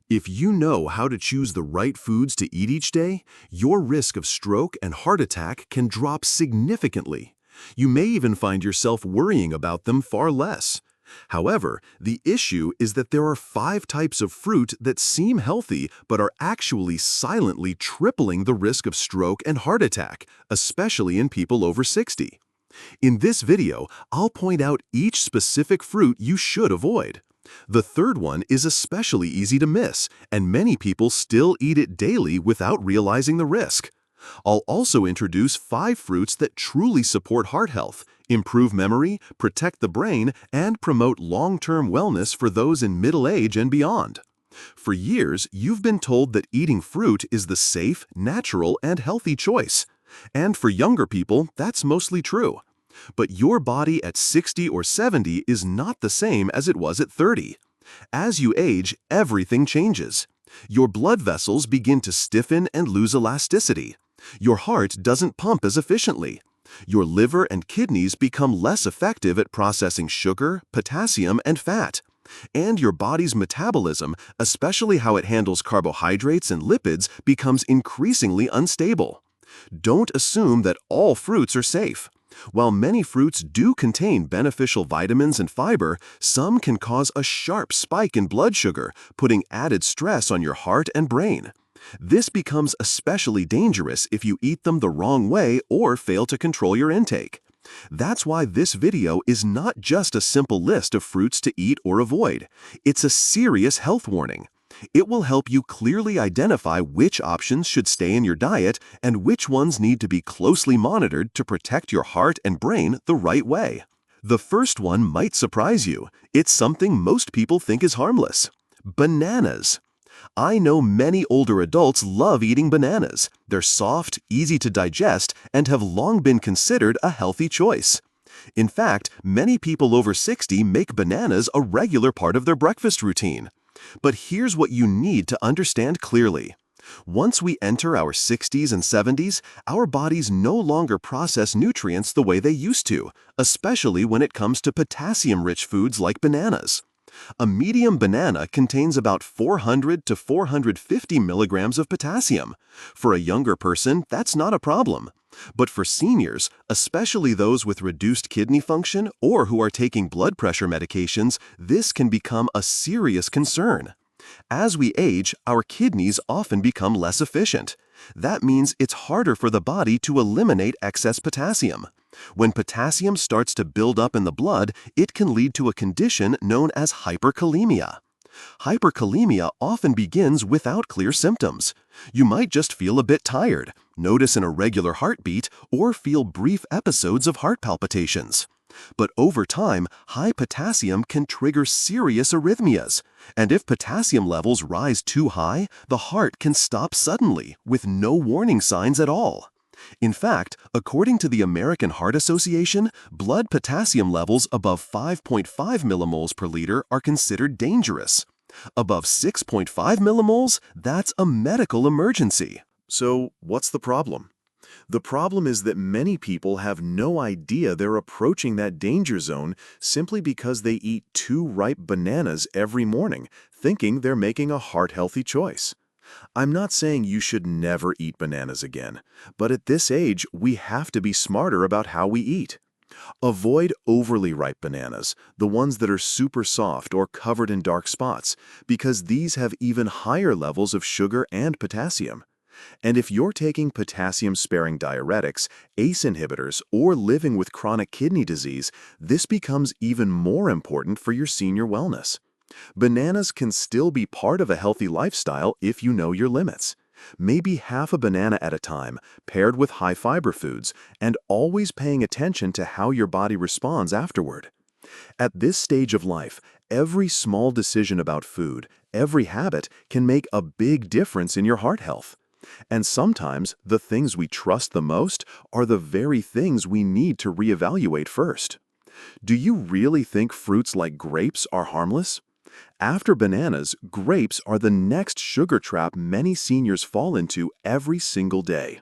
If you know how to choose the right foods to eat each day, your risk of stroke and heart attack can drop significantly. You may even find yourself worrying about them far less. However, the issue is that there are 5 types of fruit that seem healthy but are actually silently tripling the risk of stroke and heart attack, especially in people over 60. In this video, I'll point out each specific fruit you should avoid. The third one is especially easy to miss, and many people still eat it daily without realizing the risk. I'll also introduce 5 fruits that truly support heart health, improve memory, protect the brain, and promote long-term wellness for those in middle age and beyond. For years, you've been told that eating fruit is the safe, natural, and healthy choice. And for younger people, that's mostly true. But your body at 60 or 70 is not the same as it was at 30. As you age, everything changes. Your blood vessels begin to stiffen and lose elasticity. Your heart doesn't pump as efficiently. Your liver and kidneys become less effective at processing sugar, potassium, and fat. And your body's metabolism, especially how it handles carbohydrates and lipids, becomes increasingly unstable. Don't assume that all fruits are safe. While many fruits do contain beneficial vitamins and fiber, some can cause a sharp spike in blood sugar, putting added stress on your heart and brain. This becomes especially dangerous if you eat them the wrong way or fail to control your intake. That's why this video is not just a simple list of fruits to eat or avoid. It's a serious health warning. It will help you clearly identify which options should stay in your diet and which ones need to be closely monitored to protect your heart and brain the right way. The first one might surprise you. It's something most people think is harmless. Bananas. I know many older adults love eating bananas. They're soft, easy to digest, and have long been considered a healthy choice. In fact, many people over 60 make bananas a regular part of their breakfast routine. But here's what you need to understand clearly. Once we enter our 60s and 70s, our bodies no longer process nutrients the way they used to, especially when it comes to potassium-rich foods like bananas. A medium banana contains about 400 to 450 milligrams of potassium. For a younger person, that's not a problem. But for seniors, especially those with reduced kidney function or who are taking blood pressure medications, this can become a serious concern. As we age, our kidneys often become less efficient. That means it's harder for the body to eliminate excess potassium. When potassium starts to build up in the blood, it can lead to a condition known as hyperkalemia. Hyperkalemia often begins without clear symptoms. You might just feel a bit tired, notice an irregular heartbeat, or feel brief episodes of heart palpitations. But over time, high potassium can trigger serious arrhythmias. And if potassium levels rise too high, the heart can stop suddenly, with no warning signs at all. In fact, according to the American Heart Association, blood potassium levels above 5.5 millimoles per liter are considered dangerous. Above 6.5 millimoles, that's a medical emergency. So, what's the problem? The problem is that many people have no idea they're approaching that danger zone simply because they eat 2 ripe bananas every morning, thinking they're making a heart-healthy choice. I'm not saying you should never eat bananas again, but at this age, we have to be smarter about how we eat. Avoid overly ripe bananas, the ones that are super soft or covered in dark spots, because these have even higher levels of sugar and potassium. And if you're taking potassium-sparing diuretics, ACE inhibitors, or living with chronic kidney disease, this becomes even more important for your senior wellness. Bananas can still be part of a healthy lifestyle if you know your limits. Maybe half a banana at a time, paired with high-fiber foods, and always paying attention to how your body responds afterward. At this stage of life, every small decision about food, every habit, can make a big difference in your heart health. And sometimes, the things we trust the most are the very things we need to reevaluate first. Do you really think fruits like grapes are harmless? After bananas, grapes are the next sugar trap many seniors fall into every single day.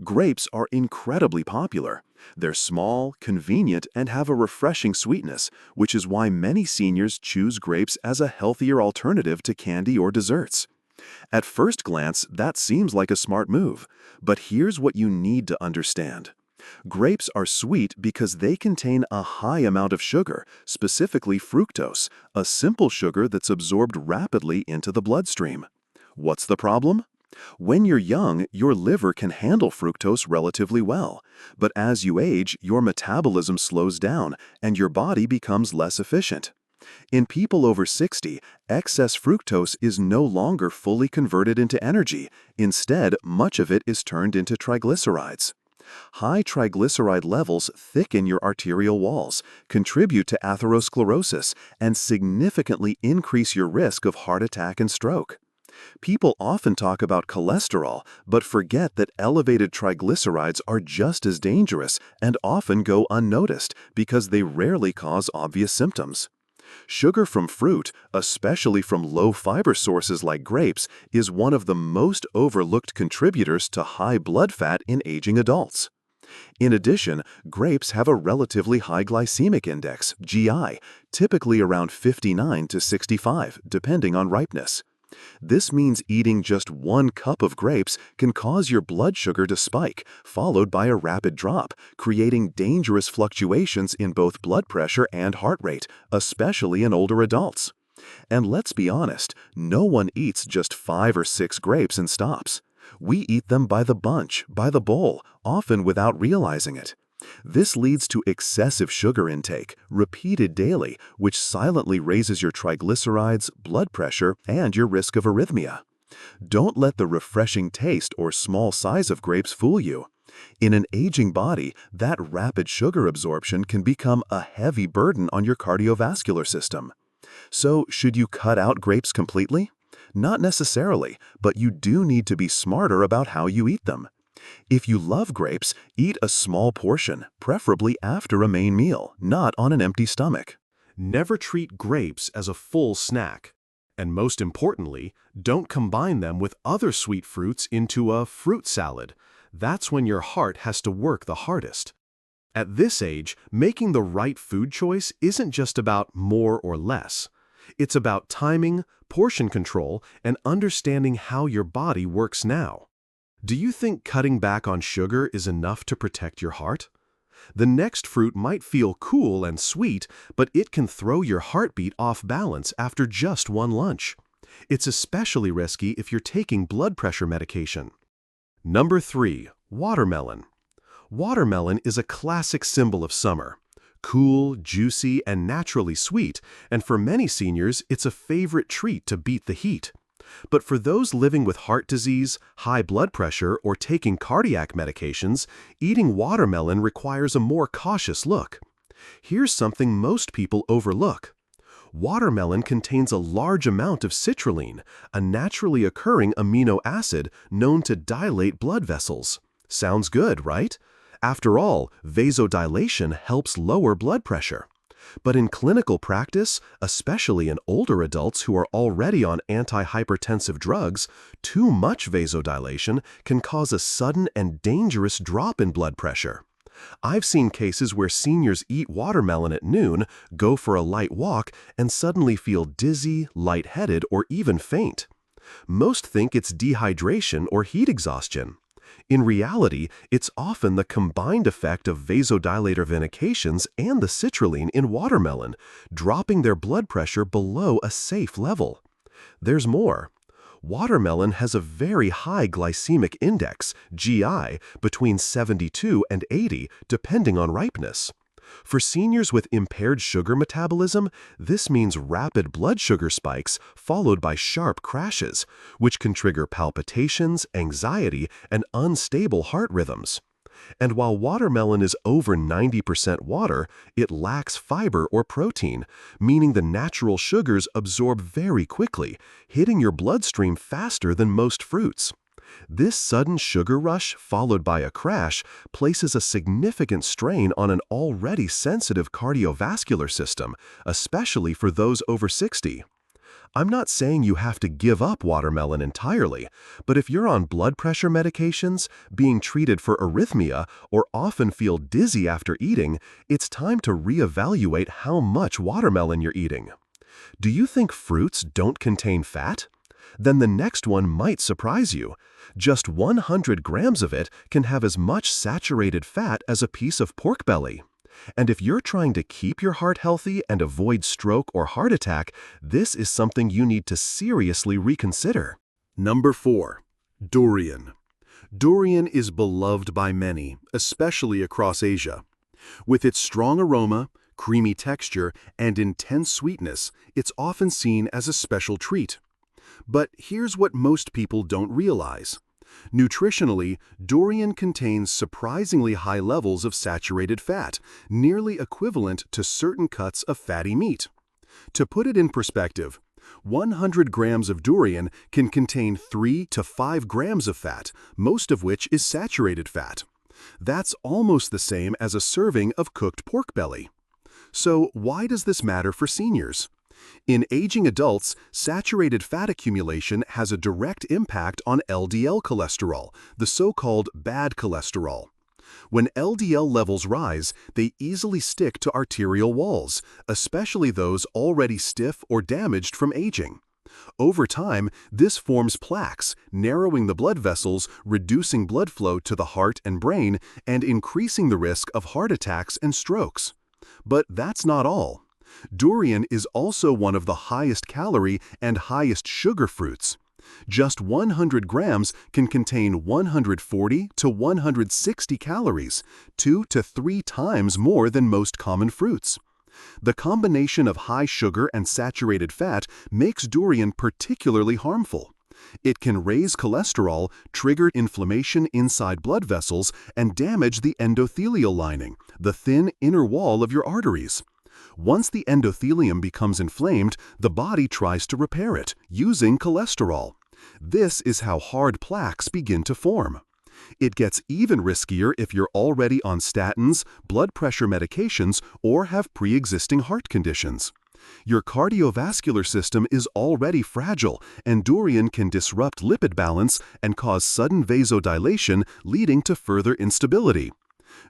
Grapes are incredibly popular. They're small, convenient, and have a refreshing sweetness, which is why many seniors choose grapes as a healthier alternative to candy or desserts. At first glance, that seems like a smart move, but here's what you need to understand. Grapes are sweet because they contain a high amount of sugar, specifically fructose, a simple sugar that's absorbed rapidly into the bloodstream. What's the problem? When you're young, your liver can handle fructose relatively well, but as you age, your metabolism slows down and your body becomes less efficient. In people over 60, excess fructose is no longer fully converted into energy. Instead, much of it is turned into triglycerides. High triglyceride levels thicken your arterial walls, contribute to atherosclerosis, and significantly increase your risk of heart attack and stroke. People often talk about cholesterol, but forget that elevated triglycerides are just as dangerous and often go unnoticed because they rarely cause obvious symptoms. Sugar from fruit, especially from low-fiber sources like grapes, is one of the most overlooked contributors to high blood fat in aging adults. In addition, grapes have a relatively high glycemic index, GI, typically around 59 to 65, depending on ripeness. This means eating just 1 cup of grapes can cause your blood sugar to spike, followed by a rapid drop, creating dangerous fluctuations in both blood pressure and heart rate, especially in older adults. And let's be honest, no one eats just 5 or 6 grapes and stops. We eat them by the bunch, by the bowl, often without realizing it. This leads to excessive sugar intake, repeated daily, which silently raises your triglycerides, blood pressure, and your risk of arrhythmia. Don't let the refreshing taste or small size of grapes fool you. In an aging body, that rapid sugar absorption can become a heavy burden on your cardiovascular system. So, should you cut out grapes completely? Not necessarily, but you do need to be smarter about how you eat them. If you love grapes, eat a small portion, preferably after a main meal, not on an empty stomach. Never treat grapes as a full snack. And most importantly, don't combine them with other sweet fruits into a fruit salad. That's when your heart has to work the hardest. At this age, making the right food choice isn't just about more or less. It's about timing, portion control, and understanding how your body works now. Do you think cutting back on sugar is enough to protect your heart? The next fruit might feel cool and sweet, but it can throw your heartbeat off balance after just one lunch. It's especially risky if you're taking blood pressure medication. Number 3. Watermelon. Watermelon is a classic symbol of summer. Cool, juicy, and naturally sweet, and for many seniors, it's a favorite treat to beat the heat. But for those living with heart disease, high blood pressure, or taking cardiac medications, eating watermelon requires a more cautious look. Here's something most people overlook. Watermelon contains a large amount of citrulline, a naturally occurring amino acid known to dilate blood vessels. Sounds good, right? After all, vasodilation helps lower blood pressure. But in clinical practice, especially in older adults who are already on antihypertensive drugs, too much vasodilation can cause a sudden and dangerous drop in blood pressure. I've seen cases where seniors eat watermelon at noon, go for a light walk, and suddenly feel dizzy, lightheaded, or even faint. Most think it's dehydration or heat exhaustion. In reality, it's often the combined effect of vasodilator medications and the citrulline in watermelon, dropping their blood pressure below a safe level. There's more. Watermelon has a very high glycemic index, GI, between 72 and 80, depending on ripeness. For seniors with impaired sugar metabolism, this means rapid blood sugar spikes followed by sharp crashes, which can trigger palpitations, anxiety, and unstable heart rhythms. And while watermelon is over 90% water, it lacks fiber or protein, meaning the natural sugars absorb very quickly, hitting your bloodstream faster than most fruits. This sudden sugar rush, followed by a crash, places a significant strain on an already sensitive cardiovascular system, especially for those over 60. I'm not saying you have to give up watermelon entirely, but if you're on blood pressure medications, being treated for arrhythmia, or often feel dizzy after eating, it's time to reevaluate how much watermelon you're eating. Do you think fruits don't contain fat? Then the next one might surprise you. Just 100 grams of it can have as much saturated fat as a piece of pork belly. And if you're trying to keep your heart healthy and avoid stroke or heart attack, this is something you need to seriously reconsider. Number 4. Durian. Durian is beloved by many, especially across Asia. With its strong aroma, creamy texture, and intense sweetness, it's often seen as a special treat. But here's what most people don't realize. Nutritionally, durian contains surprisingly high levels of saturated fat, nearly equivalent to certain cuts of fatty meat. To put it in perspective, 100 grams of durian can contain 3 to 5 grams of fat, most of which is saturated fat. That's almost the same as a serving of cooked pork belly. So why does this matter for seniors? In aging adults, saturated fat accumulation has a direct impact on LDL cholesterol, the so-called bad cholesterol. When LDL levels rise, they easily stick to arterial walls, especially those already stiff or damaged from aging. Over time, this forms plaques, narrowing the blood vessels, reducing blood flow to the heart and brain, and increasing the risk of heart attacks and strokes. But that's not all. Durian is also one of the highest calorie and highest sugar fruits. Just 100 grams can contain 140 to 160 calories, 2 to 3 times more than most common fruits. The combination of high sugar and saturated fat makes durian particularly harmful. It can raise cholesterol, trigger inflammation inside blood vessels, and damage the endothelial lining, the thin inner wall of your arteries. Once the endothelium becomes inflamed, the body tries to repair it, using cholesterol. This is how hard plaques begin to form. It gets even riskier if you're already on statins, blood pressure medications, or have pre-existing heart conditions. Your cardiovascular system is already fragile, and durian can disrupt lipid balance and cause sudden vasodilation, leading to further instability.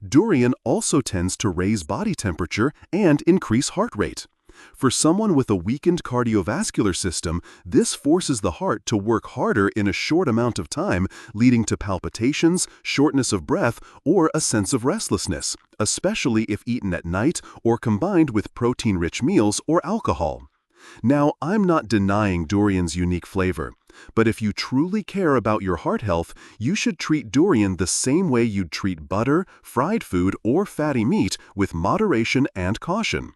Durian also tends to raise body temperature and increase heart rate. For someone with a weakened cardiovascular system, this forces the heart to work harder in a short amount of time, leading to palpitations, shortness of breath, or a sense of restlessness, especially if eaten at night or combined with protein-rich meals or alcohol. Now, I'm not denying durian's unique flavor, but if you truly care about your heart health, you should treat durian the same way you'd treat butter, fried food, or fatty meat, with moderation and caution.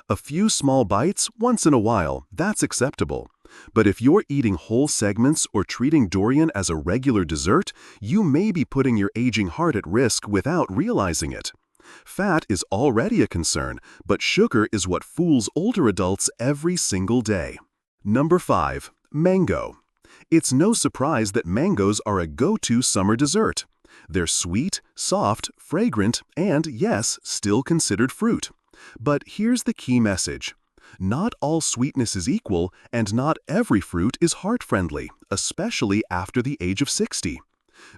A few small bites once in a while, that's acceptable. But if you're eating whole segments or treating durian as a regular dessert, you may be putting your aging heart at risk without realizing it. Fat is already a concern, but sugar is what fools older adults every single day. Number 5. Mango. It's no surprise that mangoes are a go-to summer dessert. They're sweet, soft, fragrant, and yes, still considered fruit. But here's the key message. Not all sweetness is equal, and not every fruit is heart-friendly, especially after the age of 60.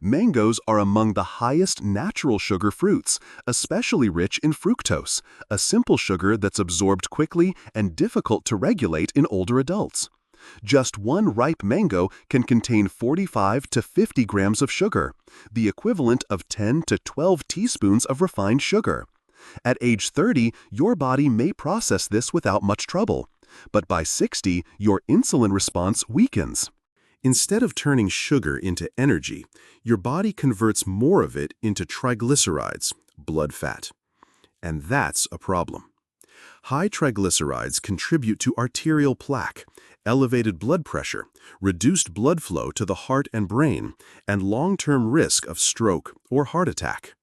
Mangoes are among the highest natural sugar fruits, especially rich in fructose, a simple sugar that's absorbed quickly and difficult to regulate in older adults. Just one ripe mango can contain 45 to 50 grams of sugar, the equivalent of 10 to 12 teaspoons of refined sugar. At age 30, your body may process this without much trouble, but by 60, your insulin response weakens. Instead of turning sugar into energy, your body converts more of it into triglycerides, blood fat. And that's a problem. High triglycerides contribute to arterial plaque, elevated blood pressure, reduced blood flow to the heart and brain, and long-term risk of stroke or heart attack.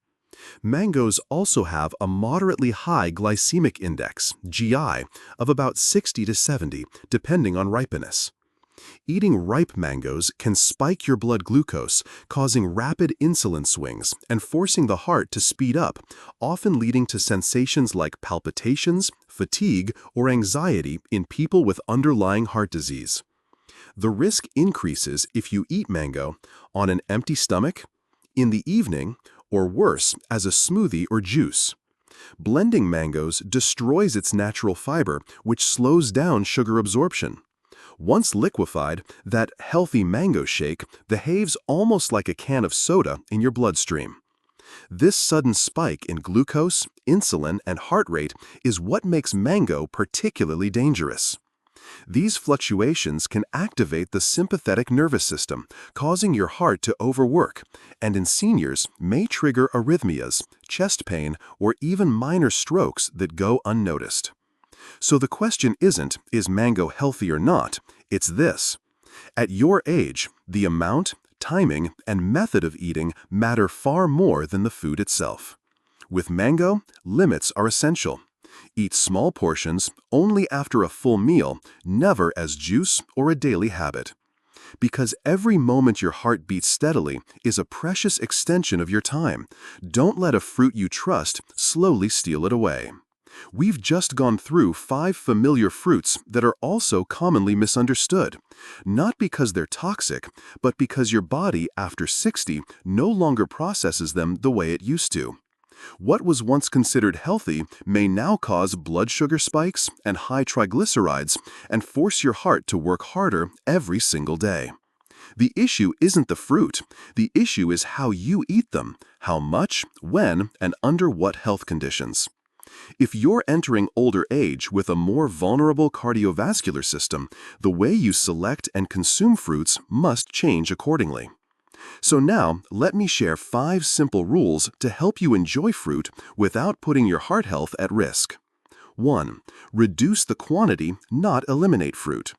Mangoes also have a moderately high glycemic index, GI, of about 60 to 70, depending on ripeness. Eating ripe mangoes can spike your blood glucose, causing rapid insulin swings and forcing the heart to speed up, often leading to sensations like palpitations, fatigue, or anxiety in people with underlying heart disease. The risk increases if you eat mango on an empty stomach, in the evening, or worse, as a smoothie or juice. Blending mangoes destroys its natural fiber, which slows down sugar absorption. Once liquefied, that healthy mango shake behaves almost like a can of soda in your bloodstream. This sudden spike in glucose, insulin, and heart rate is what makes mango particularly dangerous. These fluctuations can activate the sympathetic nervous system, causing your heart to overwork, and in seniors may trigger arrhythmias, chest pain, or even minor strokes that go unnoticed. So the question isn't, is mango healthy or not? It's this. At your age, the amount, timing, and method of eating matter far more than the food itself. With mango, limits are essential. Eat small portions only after a full meal, never as juice or a daily habit. Because every moment your heart beats steadily is a precious extension of your time. Don't let a fruit you trust slowly steal it away. We've just gone through 5 familiar fruits that are also commonly misunderstood, not because they're toxic, but because your body after 60 no longer processes them the way it used to. What was once considered healthy may now cause blood sugar spikes and high triglycerides and force your heart to work harder every single day. The issue isn't the fruit. The issue is how you eat them, how much, when, and under what health conditions. If you're entering older age with a more vulnerable cardiovascular system, the way you select and consume fruits must change accordingly. So now, let me share 5 simple rules to help you enjoy fruit without putting your heart health at risk. 1. Reduce the quantity, not eliminate fruit.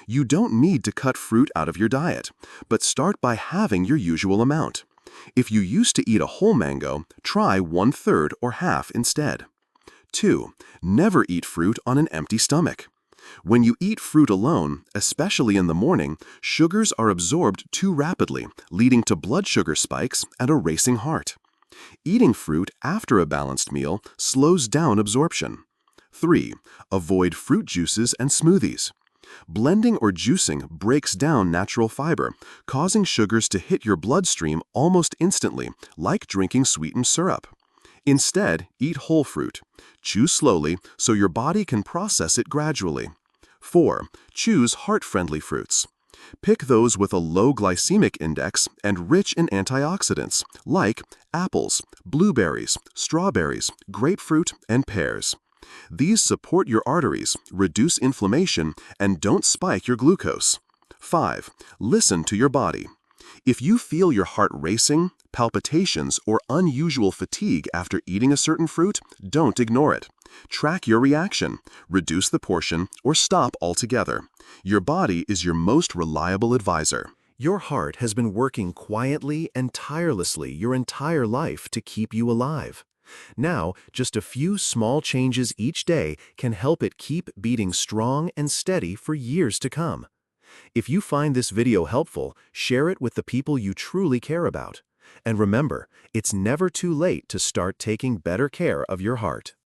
You don't need to cut fruit out of your diet, but start by having your usual amount. If you used to eat a whole mango, try 1/3 or half instead. 2. Never eat fruit on an empty stomach. When you eat fruit alone, especially in the morning, sugars are absorbed too rapidly, leading to blood sugar spikes and a racing heart. Eating fruit after a balanced meal slows down absorption. 3. Avoid fruit juices and smoothies. Blending or juicing breaks down natural fiber, causing sugars to hit your bloodstream almost instantly, like drinking sweetened syrup. Instead, eat whole fruit. Chew slowly so your body can process it gradually. 4. Choose heart-friendly fruits. Pick those with a low glycemic index and rich in antioxidants, like apples, blueberries, strawberries, grapefruit, and pears. These support your arteries, reduce inflammation, and don't spike your glucose. 5. Listen to your body. If you feel your heart racing, palpitations, or unusual fatigue after eating a certain fruit, don't ignore it. Track your reaction, reduce the portion, or stop altogether. Your body is your most reliable advisor. Your heart has been working quietly and tirelessly your entire life to keep you alive. Now, just a few small changes each day can help it keep beating strong and steady for years to come. If you find this video helpful, share it with the people you truly care about. And remember, it's never too late to start taking better care of your heart.